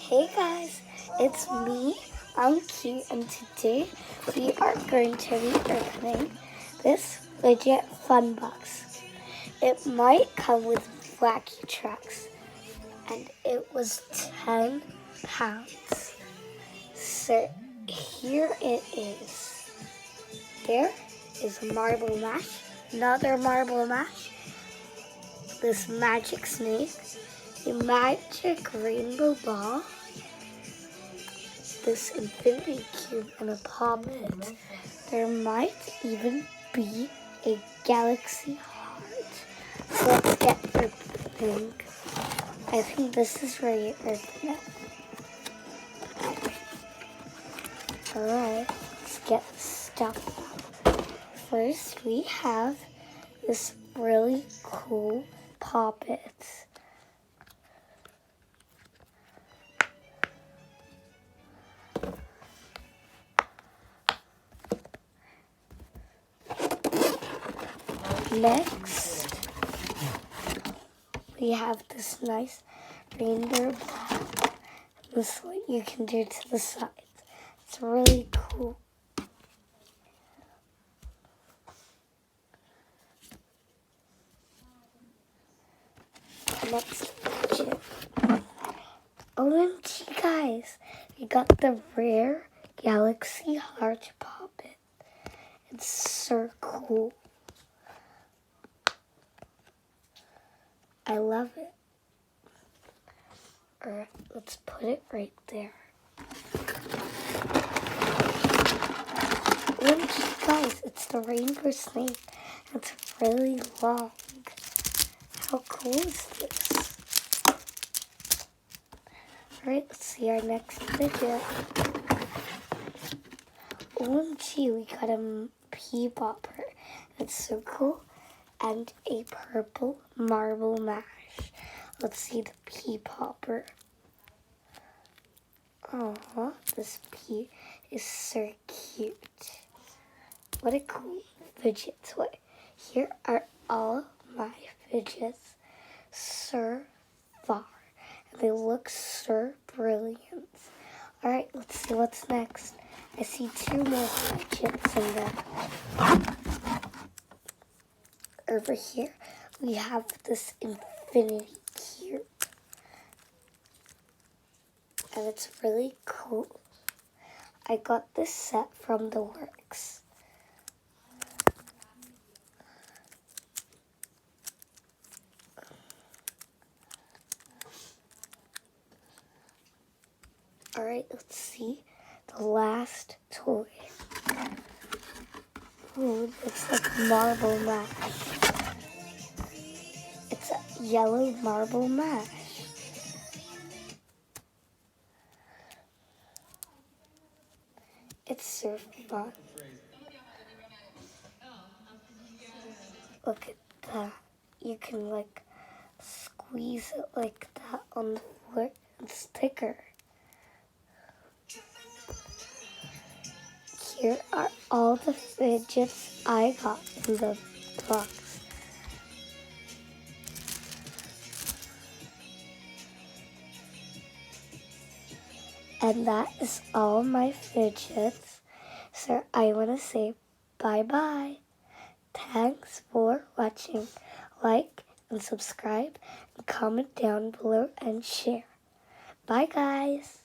Hey guys, it's me, I'm Q, and today we are going to be opening this legit fun box. It might come with wacky tracks, and it was £10. So here it is. There is a marble mash, another marble mash, this magic snake, a magic rainbow ball, this infinity cube, and a poppet. There might even be a galaxy heart. So let's get opening. I think this is where you open it. Alright, let's get stuff. First, we have this really cool poppet. Next, we have this nice reindeer ball. This is what you can do to the sides. It's really cool. Next widget. OMG guys, we got the rare Galaxy Heart Poppet. It's so cool. I love it. Alright, let's put it right there. OMG guys, it's the rainbow snake. It's really long. How cool is this? Alright, let's see our next video. OMG, we got a pea popper. That's so cool. And a purple marble mash. Let's see the pea popper. Aww, this pea is so cute. What a cool fidget toy. Here are all my fidgets so far. And they look so brilliant. Alright, let's see what's next. I see 2 more fidgets in there. Over here, we have this infinity cube. And it's really cool. I got this set from The Works. Alright, let's see the last toy. Ooh, it's like marble mash. It's a yellow marble mash. It's so fun. Look at that. You can like squeeze it like that on the floor and sticker. Here are all the fidgets I got in the box. And that is all my fidgets. So I want to say bye-bye. Thanks for watching. Like and subscribe and comment down below and share. Bye guys.